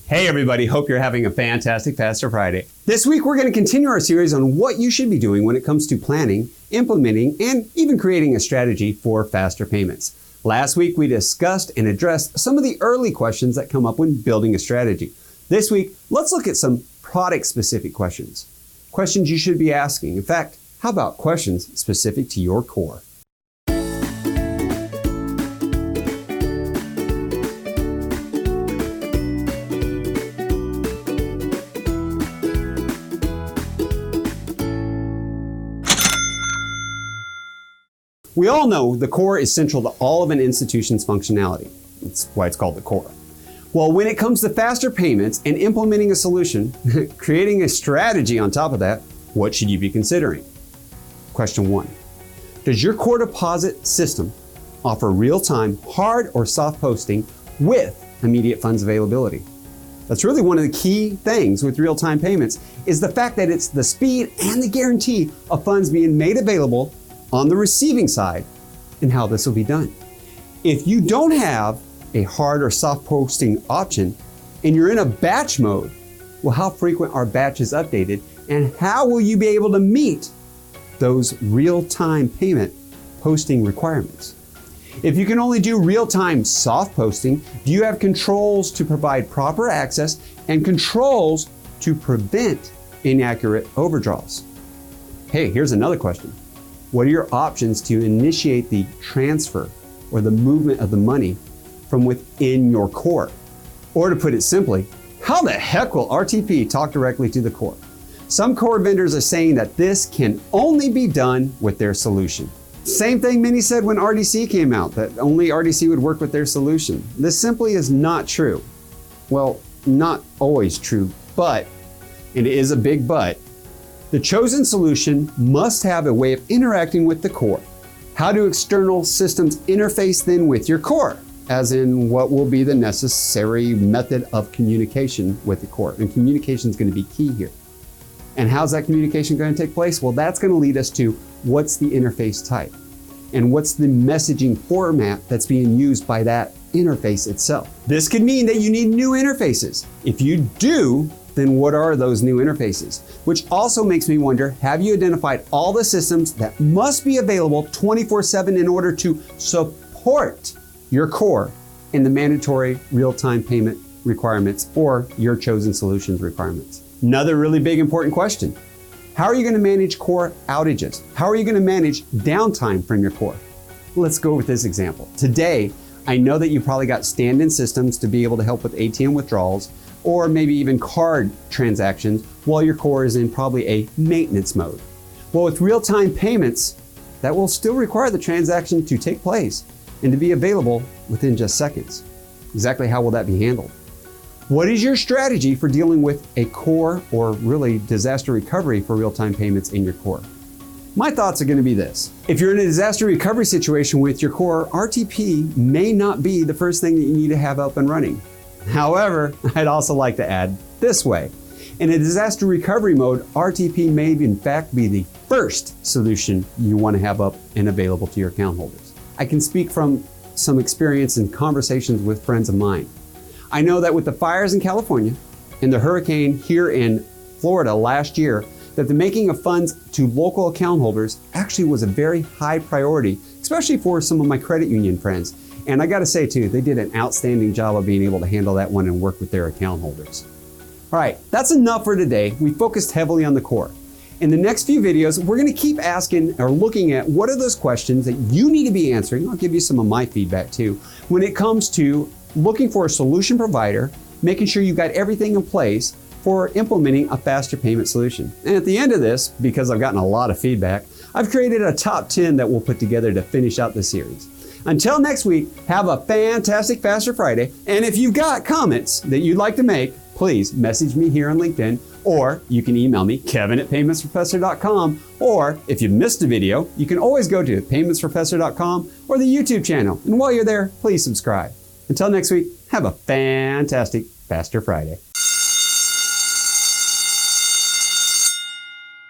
Hey everybody, hope you're having a fantastic Faster Friday. This week we're going to continue our series on what you should be doing when it comes to planning, implementing, and even creating a strategy for faster payments. Last week we discussed and addressed some of the early questions that come up when building a strategy. This week, let's look at some product-specific questions. Questions you should be asking. In fact, how about questions specific to your core? We all know the core is central to all of an institution's functionality. That's why it's called the core. Well, when it comes to faster payments and implementing a solution, creating a strategy on top of that, what should you be considering? Question 1. Does your core deposit system offer real-time hard or soft posting with immediate funds availability? That's really one of the key things with real-time payments is the fact that it's the speed and the guarantee of funds being made available on the receiving side and how this will be done. If you don't have a hard or soft posting option and you're in a batch mode, well, how frequent are batches updated and how will you be able to meet those real-time payment posting requirements? If you can only do real-time soft posting, do you have controls to provide proper access and controls to prevent inaccurate overdraws? Hey, here's another question. What are your options to initiate the transfer or the movement of the money from within your core? Or to put it simply, how the heck will RTP talk directly to the core? Some core vendors are saying that this can only be done with their solution. Same thing many said when RDC came out, that only RDC would work with their solution. This simply is not true. Well, not always true, but, and it is a big but, the chosen solution must have a way of interacting with the core. How do external systems interface then with your core? As in what will be the necessary method of communication with the core. And communication is going to be key here. And how's that communication going to take place? Well, that's going to lead us to what's the interface type and what's the messaging format that's being used by that interface itself. This could mean that you need new interfaces. If you do, then what are those new interfaces? Which also makes me wonder, have you identified all the systems that must be available 24/7 in order to support your core in the mandatory real-time payment requirements or your chosen solutions requirements? Another really big important question. How are you going to manage core outages? How are you going to manage downtime from your core? Let's go with this example. Today, I know that you probably got stand-in systems to be able to help with ATM withdrawals or maybe even card transactions while your core is in probably a maintenance mode. Well, with real-time payments, that will still require the transaction to take place and to be available within just seconds. Exactly how will that be handled? What is your strategy for dealing with a core or really disaster recovery for real-time payments in your core? My thoughts are going to be this. If you're in a disaster recovery situation with your core, RTP may not be the first thing that you need to have up and running. However, I'd also like to add this way. In a disaster recovery mode, RTP may in fact be the first solution you want to have up and available to your account holders. I can speak from some experience and conversations with friends of mine. I know that with the fires in California and the hurricane here in Florida last year, that the making of funds to local account holders actually was a very high priority, especially for some of my credit union friends. And I gotta say too, they did an outstanding job of being able to handle that one and work with their account holders. All right, that's enough for today. We focused heavily on the core. In the next few videos, we're gonna keep asking or looking at what are those questions that you need to be answering. I'll give you some of my feedback too. When it comes to looking for a solution provider, making sure you've got everything in place for implementing a faster payment solution. And at the end of this, because I've gotten a lot of feedback, I've created a top 10 that we'll put together to finish out the series. Until next week, have a fantastic Faster Friday. And if you've got comments that you'd like to make, please message me here on LinkedIn, or you can email me, kevin@paymentsprofessor.com. Or if you missed a video, you can always go to paymentsprofessor.com or the YouTube channel. And while you're there, please subscribe. Until next week, have a fantastic Faster Friday.